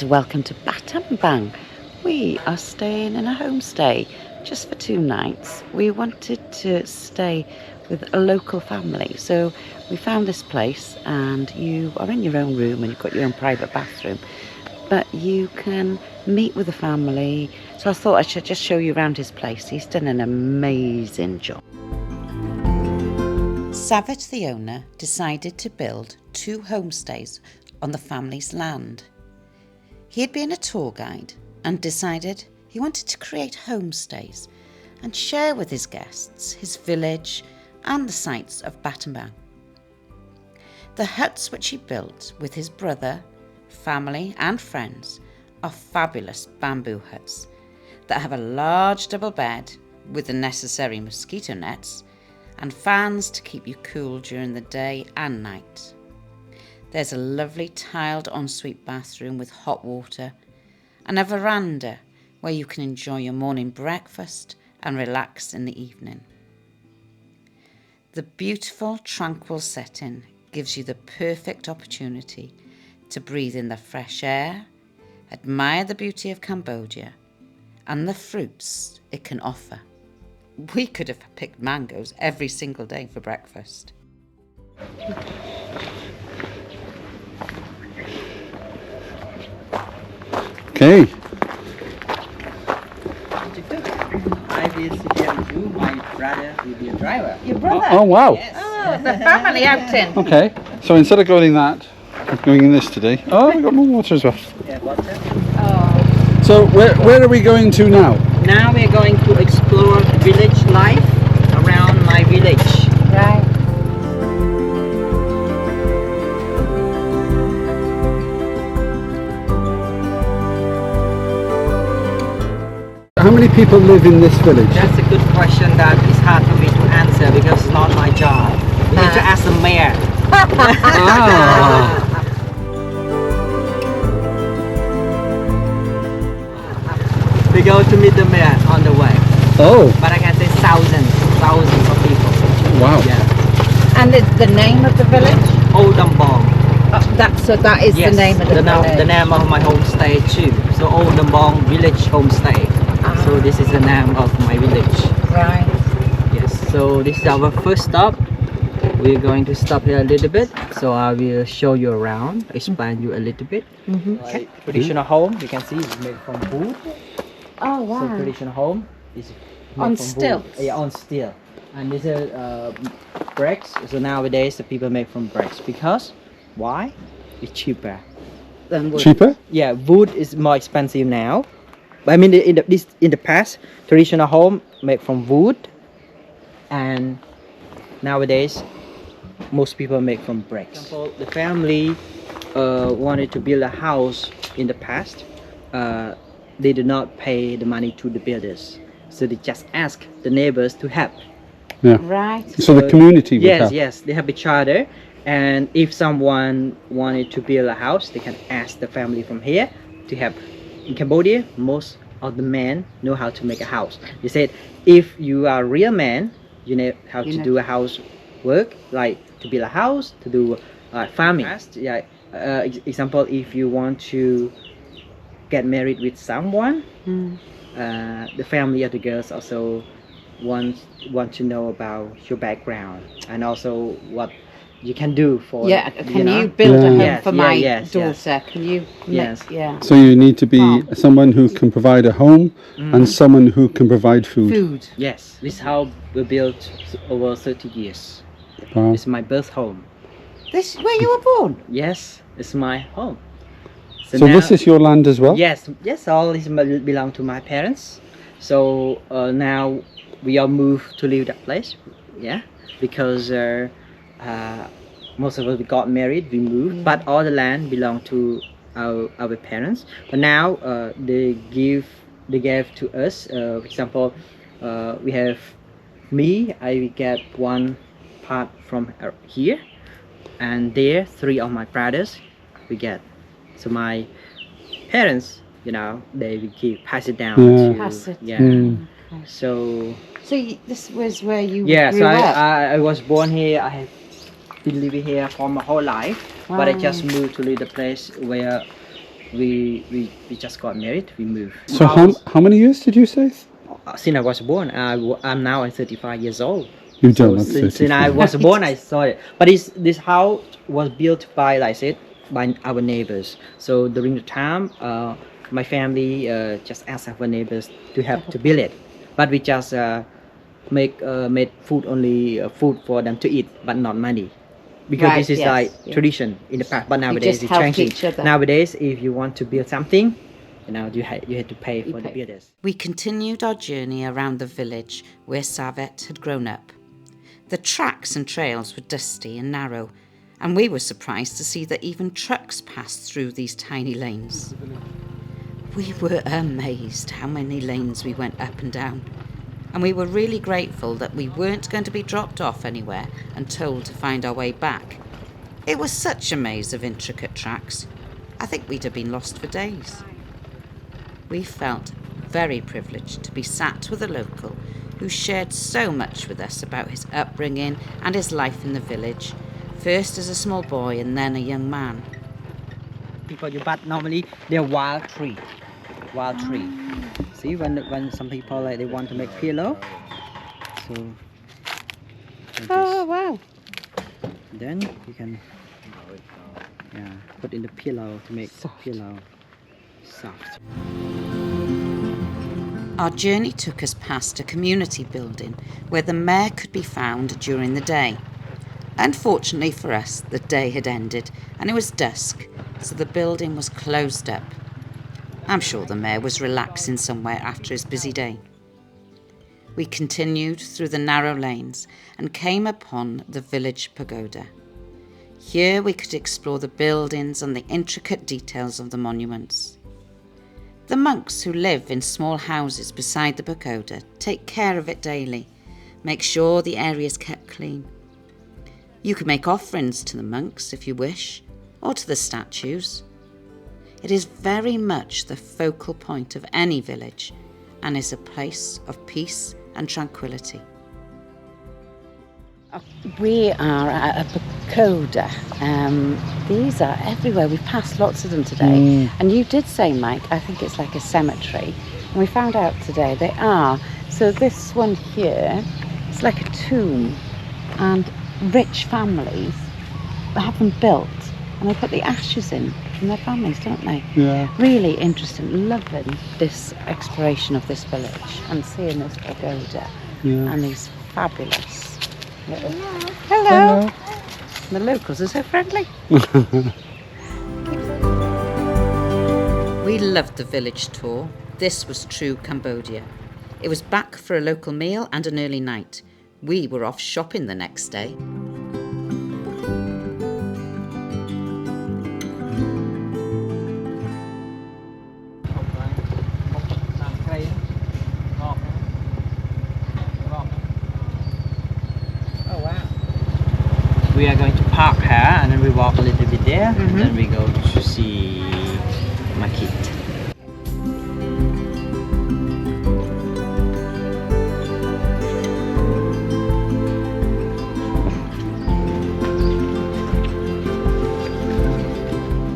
and welcome to Battambang. We are staying in a homestay just for 2 nights. We wanted to stay with a local family, so we found this place, and you are in your own room and you've got your own private bathroom, but you can meet with the family. So I thought I should just show you around his place. He's done an amazing job. Savet, the owner, decided to build 2 homestays on the family's land. He had been a tour guide and decided he wanted to create homestays and share with his guests his village and the sights of Battambang. The huts which he built with his brother, family and friends are fabulous bamboo huts that have a large double bed with the necessary mosquito nets and fans to keep you cool during the day and night. There's a lovely tiled ensuite bathroom with hot water and a veranda where you can enjoy your morning breakfast and relax in the evening. The beautiful, tranquil setting gives you the perfect opportunity to breathe in the fresh air, admire the beauty of Cambodia and the fruits it can offer. We could have picked mangoes every single day for breakfast. Okay. I will sit here with you. My brother will be a driver. Your brother? Oh wow. Yes. Oh, it's a family outing. Okay. So instead of going that, we're going in this today. Oh, we've got more water as well. Yeah, water. Oh. So where are we going to now? Now we're going to explore village life around my village. Right. How many people live in this village? That's a good question that is hard for me to answer because it's not my job. We need to ask the mayor. Ah. We go to meet the mayor on the way. Oh, But I can say thousands of people. wow. Yeah. And the name of the village? Odambang. That is Yes, the name of the village. the name of my homestay too. So Odambang Village Homestay. So this is the name of my village. Right. Yes. So this is our first stop. We're going to stop here a little bit. So I will show you around, explain you a little bit. Like traditional home, you can see it's made from wood. Oh, So wow. traditional home is made On from stilts? wood. Yeah, on steel. And this is bricks. So nowadays the people make from bricks because why? It's cheaper. Then wood. Cheaper? Yeah, wood is more expensive now. But I mean, in the past, traditional home made from wood, and nowadays, most people make from bricks. For example, the family wanted to build a house in the past. They did not pay the money to the builders, so they just ask the neighbors to help. Yeah. Right. So the community would Yes, help. yes, they have a charter, and if someone wanted to build a house, they can ask the family from here to help. In Cambodia, most of the men know how to make a house. They said, if you are a real man, you know how to do a house work, like to build a house, to do farming. Yeah. Example, if you want to get married with someone, the family of the girls also want to know about your background and also what you can do for Can know? you build a home Yes, for yeah, my yes, daughter? yes. Can you? Yes. Yeah. So you need to be someone who can provide a home and someone who can provide food. Food. Yes, this is how we built over 30 years. Wow. It's my birth home. This is where you were born. Yes, it's my home. So now- this is your land as well? Yes, all this belong to my parents. So now we all moved to leave that place. Yeah, because most of us we got married, we moved, but all the land belonged to our parents. But now they gave to us. For example, we have me. I get one part from here, and there 3 of my brothers we get. So my parents, they will pass it down. Yeah. Pass it. Yeah. So this was where you yeah, grew so up. I was born here. I have been living here for my whole life, but I just moved to leave the place where we just got married. We moved. So how many years did you say? Since I was born, I'm now 35 years old. You've done So that since I 35. was born, I saw it. But this house was built by, like I said, by our neighbors. So during the time, my family just asked our neighbors to help to build it. But we just made food only food for them to eat, but not money. Because Right, this is yes, like yeah. tradition in the past. But nowadays just it's help changing. each other. Nowadays, if you want to build something, you had to pay for the pay. builders. We continued our journey around the village where Savet had grown up. The tracks and trails were dusty and narrow, and we were surprised to see that even trucks passed through these tiny lanes. We were amazed how many lanes we went up and down, and we were really grateful that we weren't going to be dropped off anywhere and told to find our way back. It was such a maze of intricate tracks. I think we'd have been lost for days. We felt very privileged to be sat with a local who shared so much with us about his upbringing and his life in the village, first as a small boy and then a young man. People you but normally they're wild tree. See when some people like they want to make pillow, so like Oh, this. wow. Then you can put in the pillow to make pillow soft. Our journey took us past a community building where the mayor could be found during the day. Unfortunately for us, the day had ended and it was dusk, so the building was closed up. I'm sure the mayor was relaxing somewhere after his busy day. We continued through the narrow lanes and came upon the village pagoda. Here we could explore the buildings and the intricate details of the monuments. The monks who live in small houses beside the pagoda take care of it daily, make sure the area is kept clean. You can make offerings to the monks if you wish, or to the statues. It is very much the focal point of any village and is a place of peace and tranquility. We are at a pagoda. These are everywhere. We've passed lots of them today. And you did say, Mike, I think it's like a cemetery. And we found out today they are. So this one here, it's like a tomb. And rich families have them built. And they put the ashes in from their families, don't they? Yeah. Really interesting. Loving this exploration of this village and seeing this pagoda and these fabulous little... Hello. The locals are so friendly. We loved the village tour. This was true Cambodia. It was back for a local meal and an early night. We were off shopping the next day. We are going to park here and then we walk a little bit there and then we go to see market.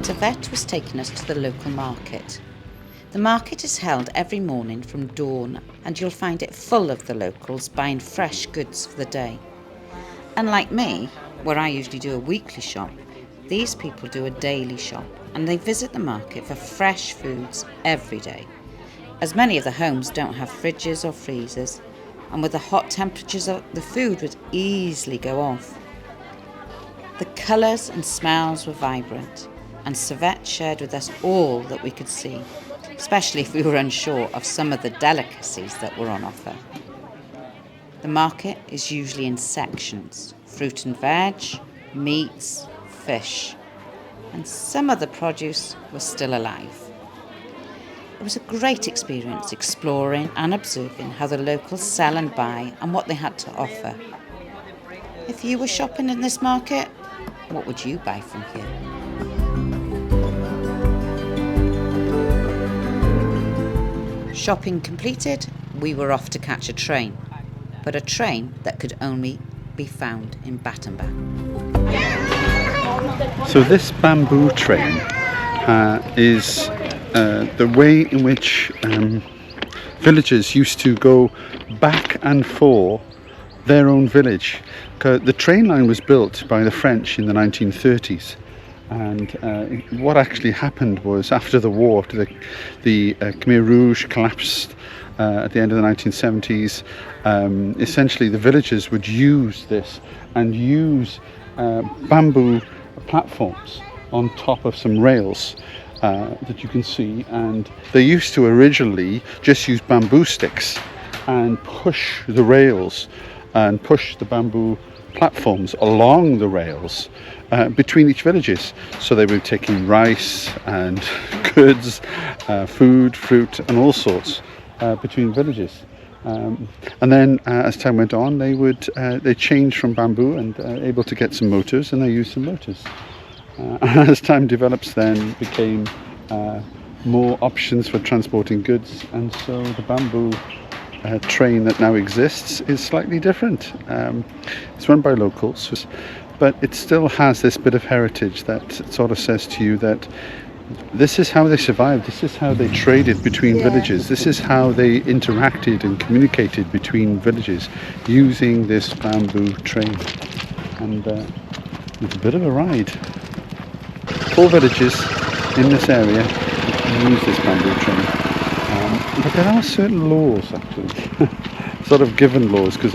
Savet was taking us to the local market. The market is held every morning from dawn and you'll find it full of the locals buying fresh goods for the day. Unlike me, where I usually do a weekly shop, these people do a daily shop and they visit the market for fresh foods every day. As many of the homes don't have fridges or freezers, and with the hot temperatures, the food would easily go off. The colours and smells were vibrant, and Savet shared with us all that we could see, especially if we were unsure of some of the delicacies that were on offer. The market is usually in sections: fruit and veg, meats, fish, and some of the produce was still alive. It was a great experience exploring and observing how the locals sell and buy and what they had to offer. If you were shopping in this market, what would you buy from here? Shopping completed, we were off to catch a train, but a train that could only be found in Battambang. So this bamboo train is the way in which villagers used to go back and forth their own village. The train line was built by the French in the 1930s, and what actually happened was, after the war, the Khmer Rouge collapsed at the end of the 1970s. Essentially the villagers would use this and use bamboo platforms on top of some rails that you can see, and they used to originally just use bamboo sticks and push the rails and push the bamboo platforms along the rails between each villages. So they were taking rice and goods, food, fruit and all sorts between villages. And then as time went on, they changed from bamboo and able to get some motors, and they used some motors. As time develops, then became more options for transporting goods, and so the bamboo train that now exists is slightly different. It's run by locals, but it still has this bit of heritage that sort of says to you that this is how they survived, this is how they traded between villages, this is how they interacted and communicated between villages using this bamboo train. And it's a bit of a ride. 4 villages in this area use this bamboo train. But there are certain laws, actually, sort of given laws, because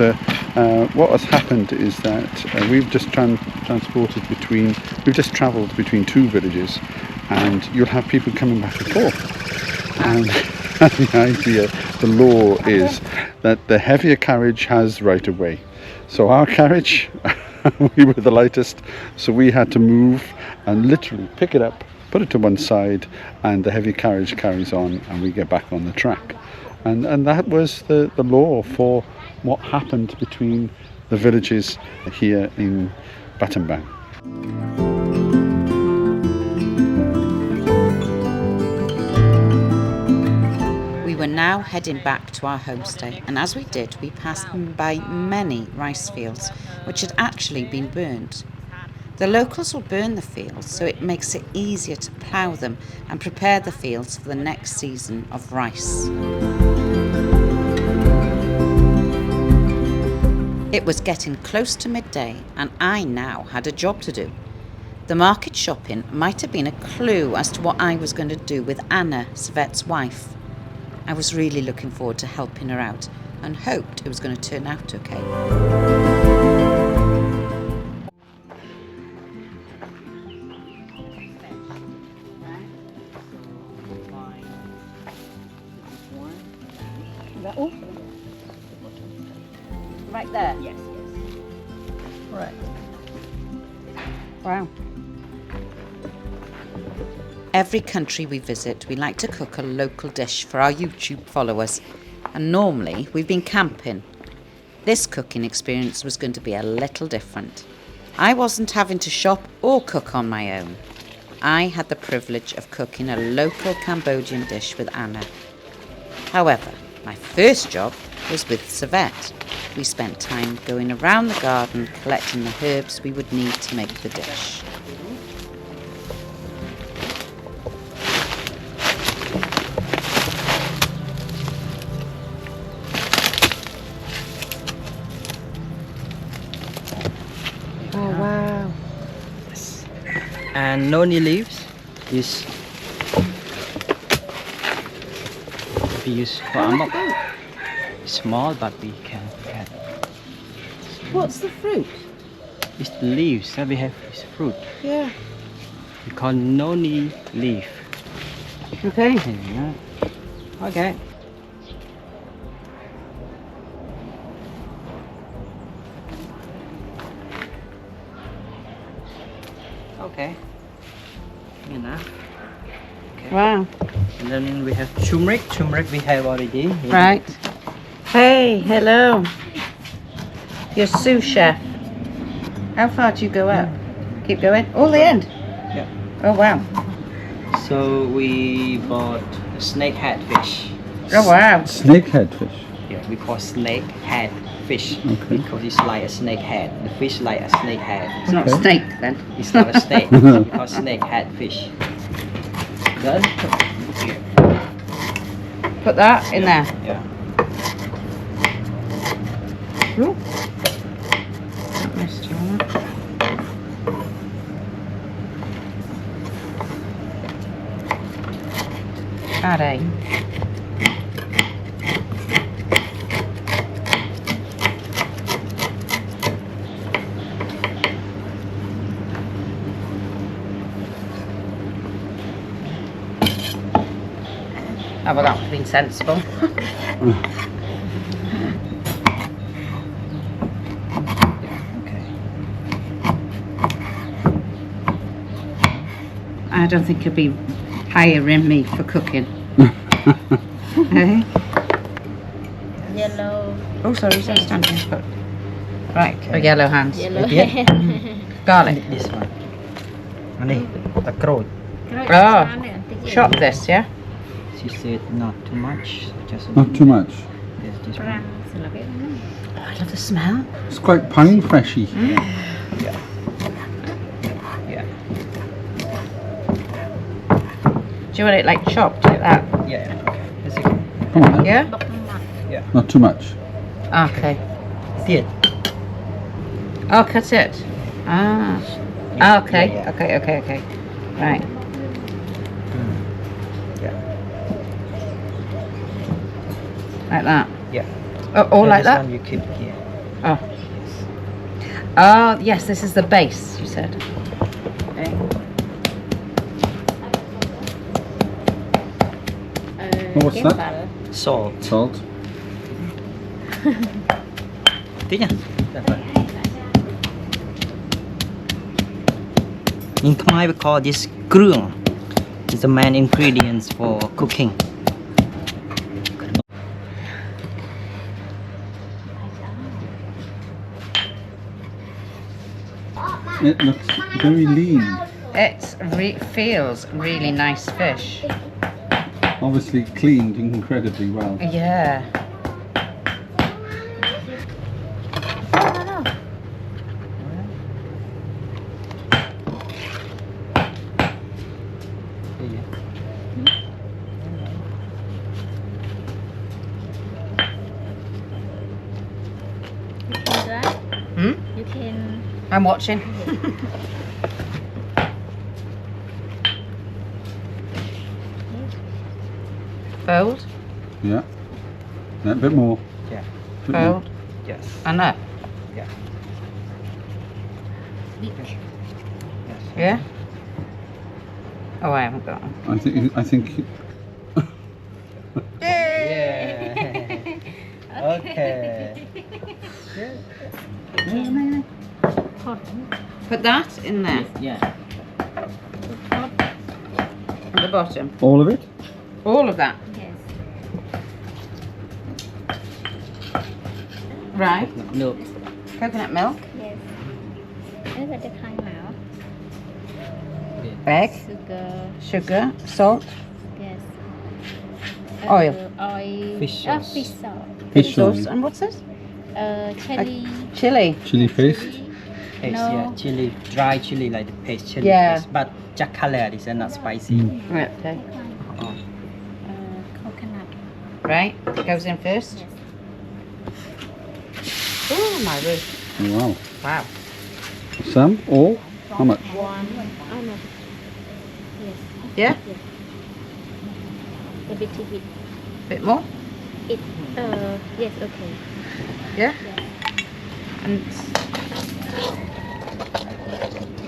what has happened is that we've just travelled between 2 villages, and you'll have people coming back and forth. And the idea, the law is that the heavier carriage has right of way. So our carriage, we were the lightest, so we had to move and literally pick it up, put it to one side, and the heavy carriage carries on and we get back on the track. And that was the law for what happened between the villages here in Battambang. We were now heading back to our homestay, and as we did, we passed by many rice fields which had actually been burned. The locals will burn the fields so it makes it easier to plough them and prepare the fields for the next season of rice. It was getting close to midday, and I now had a job to do. The market shopping might have been a clue as to what I was going to do with Anna, Savet's wife. I was really looking forward to helping her out and hoped it was going to turn out okay. Right there? Yes. Right. Wow. Every country we visit, we like to cook a local dish for our YouTube followers, and normally we've been camping. This cooking experience was going to be a little different. I wasn't having to shop or cook on my own. I had the privilege of cooking a local Cambodian dish with Anna. However, my first job was with Savet. We spent time going around the garden collecting the herbs we would need to make the dish. Oh wow. Yes. And noni leaves is we use for amok. Small, but we can. What's the fruit? It's the leaves that we have. Is fruit. Yeah. We call noni leaf. Okay. Yeah. Okay. Okay. Enough. Okay. Wow. And then we have turmeric. Turmeric we have already. Right. Hey, hello. You're sous chef. How far do you go up? Keep going. All the end? Yeah. Oh, wow. So we bought a snake head fish. Oh, wow. Snakehead fish. Yeah, we call snake head fish Okay. because it's like a snake head. The fish like a snake head. It's not a Okay. snake then. It's not a snake. We call snake head fish. Good. Put that in there. Yeah. Ooh. Not missed you on that. Add egg. Oh, well, that would have been sensible. Okay. I don't think you'll be hiring me for cooking. Eh? Yellow. Oh, sorry, so standing foot. Right, oh, yellow hands. Yellow Yeah. hand. Garlic. This one. Ani, the crowd. Oh. Chop this, yeah? She said not too much. Just Not too much. Yes, this one. Oh, I love the smell. It's quite pine freshy. Yeah. Do you want it like chopped like that? Yeah. Okay. That's it. Come on then. Yeah? Not too much. Okay. Tiệt. Oh, cut it. Ah. Yeah, Okay. yeah. Okay. Right. Yeah. Like that. Yeah. Oh, all And like this that? one you keep here. Oh. Oh, yes, this is the base, you said. Okay. Oh, what's that? Salt. Salt. Tí nha. In Khmer we call this krương. It's the main ingredients for cooking. It looks very lean. It feels really nice fish. Obviously cleaned incredibly well. Yeah. Hmm? You can. I'm watching. Fold. Yeah. A bit more. Yeah. Bit more. Fold. Yes. And up. Yeah. Yes. Yeah? Oh, I haven't got them. I think Yeah. Okay. Put that in there. Yeah. At the bottom. all of it. All of that. Yes. Right. Milk. Coconut milk. Yes. This is the kind now. Egg. Sugar. Sugar. Salt. Yes. Oil. Oil. Fish sauce. Fish sauce. Fish sauce. sauce. And what's this? Chili. Chili. Chili paste. Paste, No. yeah. Chili, dry chili like the paste chili Yeah. paste. But just color is not spicy. Right, okay. Oh. Coconut. Right. It goes in first. Yes. Oh, my word. Oh, wow. Wow. Some? All? How much? One. Oh no. Yes. Yeah? A bit. Bit more? It. Yes. Okay. Yeah? Yes.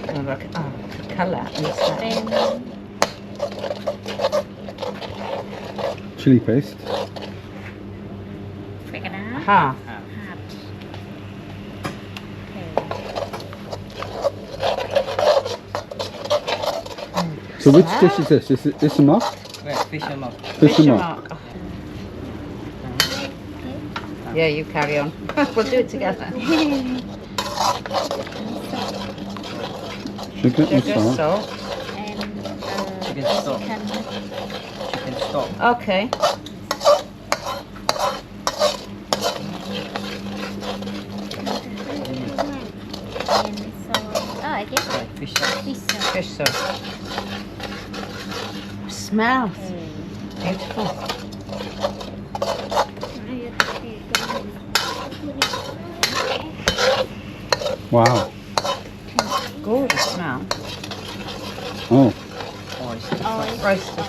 And oh, look, oh, the colour is that. Then Chili paste. break it down. Half. Half. Okay. So which dish is this? Is it this a mock? Wait, fish and milk. This a mock. mark. Oh. Yeah, you carry on. We'll do it together. Sugar and Sugar, salt. salt. And Chicken stock. Chicken stock. Okay. And so, I guess Right, fish sauce. fish sauce. Fish sauce. smells. Beautiful. Wow. Gorgeous smell. Oh, Roasted.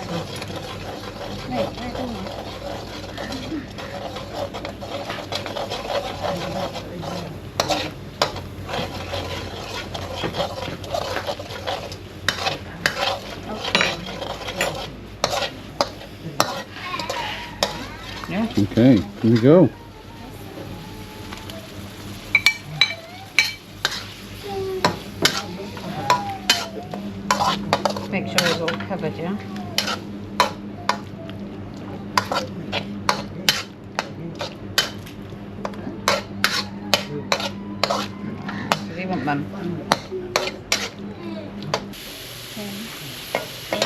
Yeah. okay. Here we go. Make sure it's all covered, yeah? Does he want them?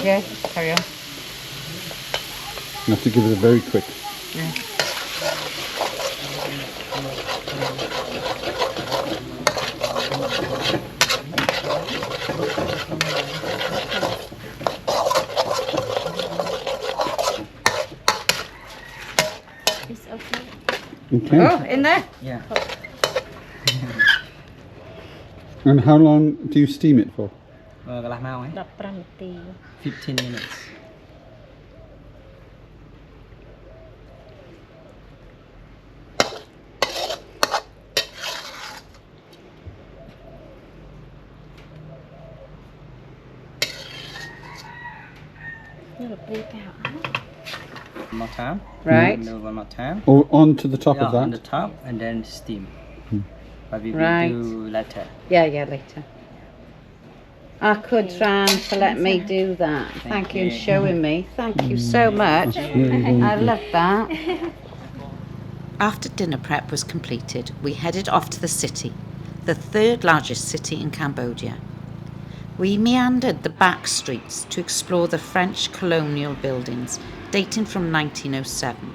Yeah, carry on. You have to give it a very quick. Yeah. It's okay. Okay. Oh, in there. Yeah. And how long do you steam it for? កន្លះម៉ោងហ៎ 15 នាទី 15 minutes នេះលព្រាកៅ one more time Right. no one more time Or onto the top yeah, of that? on the top and then steam but we Right. will do later Yeah, later. Our Kudran for letting me do that. Thank you and you. showing me. Thank you so much. I love that. After dinner prep was completed, we headed off to the city, the third largest city in Cambodia. We meandered the back streets to explore the French colonial buildings dating from 1907.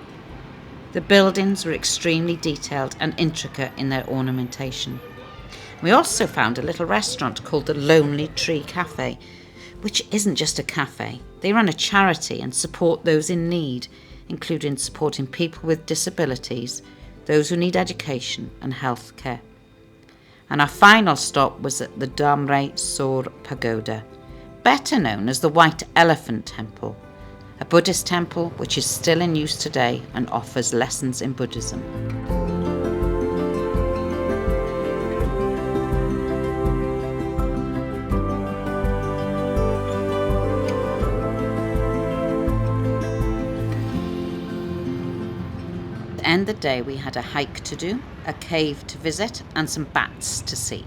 The buildings were extremely detailed and intricate in their ornamentation. We also found a little restaurant called the Lonely Tree Cafe, which isn't just a cafe. They run a charity and support those in need, including supporting people with disabilities, those who need education and health care. And our final stop was at the Damre Sor Pagoda, better known as the White Elephant Temple, a Buddhist temple which is still in use today and offers lessons in Buddhism. To end the day, we had a hike to do, a cave to visit, and some bats to see.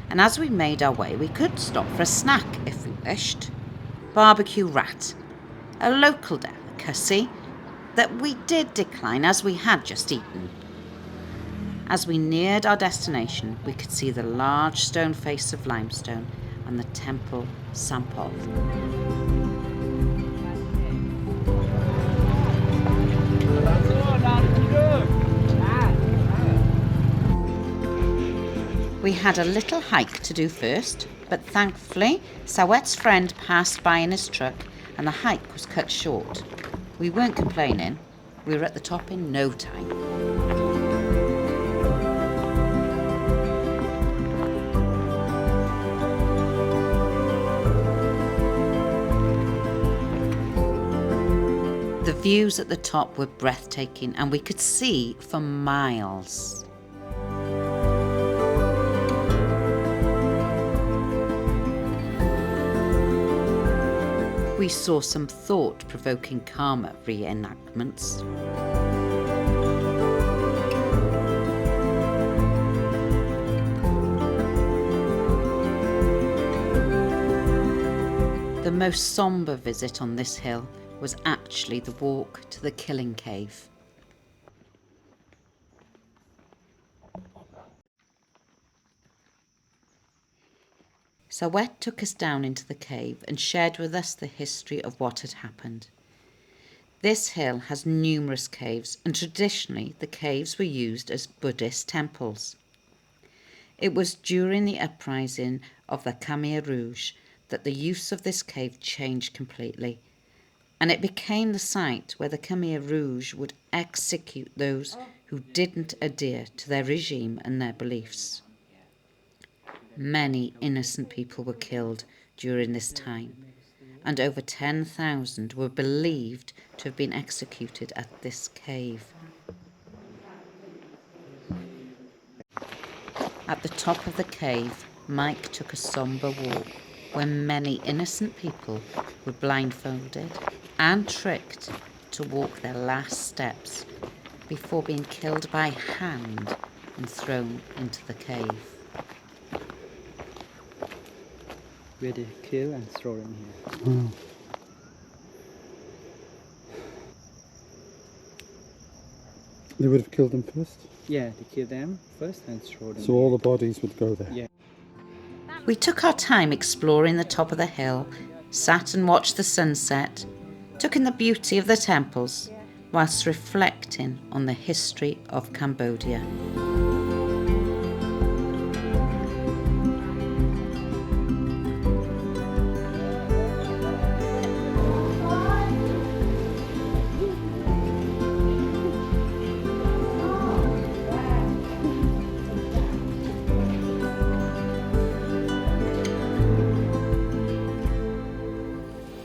And as we made our way, we could stop for a snack if we wished. Barbecue rat, a local delicacy that we did decline as we had just eaten. As we neared our destination, we could see the large stone face of limestone and the temple Sampeau. We had a little hike to do first, but thankfully Savet's friend passed by in his truck and the hike was cut short. We weren't complaining, we were at the top in no time. The views at the top were breathtaking and we could see for miles. We saw some thought-provoking karma reenactments. The most sombre visit on this hill was actually the walk to the Killing Cave. Savet took us down into the cave and shared with us the history of what had happened. This hill has numerous caves, and traditionally the caves were used as Buddhist temples. It was during the uprising of the Khmer Rouge that the use of this cave changed completely, and it became the site where the Khmer Rouge would execute those who didn't adhere to their regime and their beliefs. Many innocent people were killed during this time, and over 10,000 were believed to have been executed at this cave. At the top of the cave, Mike took a sombre walk where many innocent people were blindfolded and tricked to walk their last steps before being killed by hand and thrown into the cave. Where they kill and throw in here. Oh. They would have killed them first? Yeah, they kill them first and throw them. So all the bodies would go there? Yeah. We took our time exploring the top of the hill, sat and watched the sunset, took in the beauty of the temples, whilst reflecting on the history of Cambodia.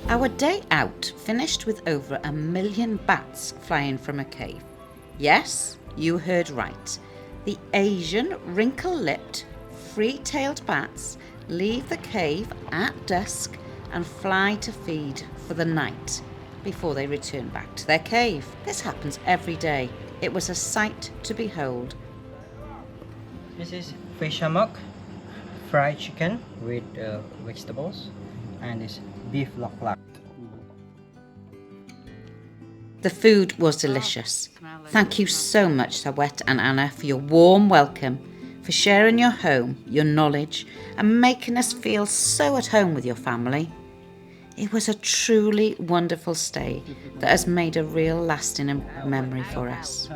Our day out finished with over 1 million bats flying from a cave. Yes, you heard right. The Asian wrinkle-lipped, free-tailed bats leave the cave at dusk and fly to feed for the night before they return back to their cave. This happens every day. It was a sight to behold. This is fish hammock, fried chicken with vegetables, and this beef lok. The food was delicious. Thank you so much, Savet and Anna, for your warm welcome, for sharing your home, your knowledge, and making us feel so at home with your family. It was a truly wonderful stay that has made a real lasting memory for us.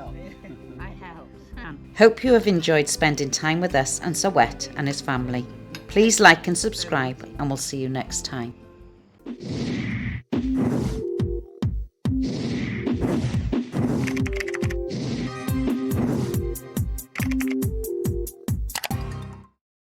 Hope you have enjoyed spending time with us and Savet and his family. Please like and subscribe, and we'll see you next time.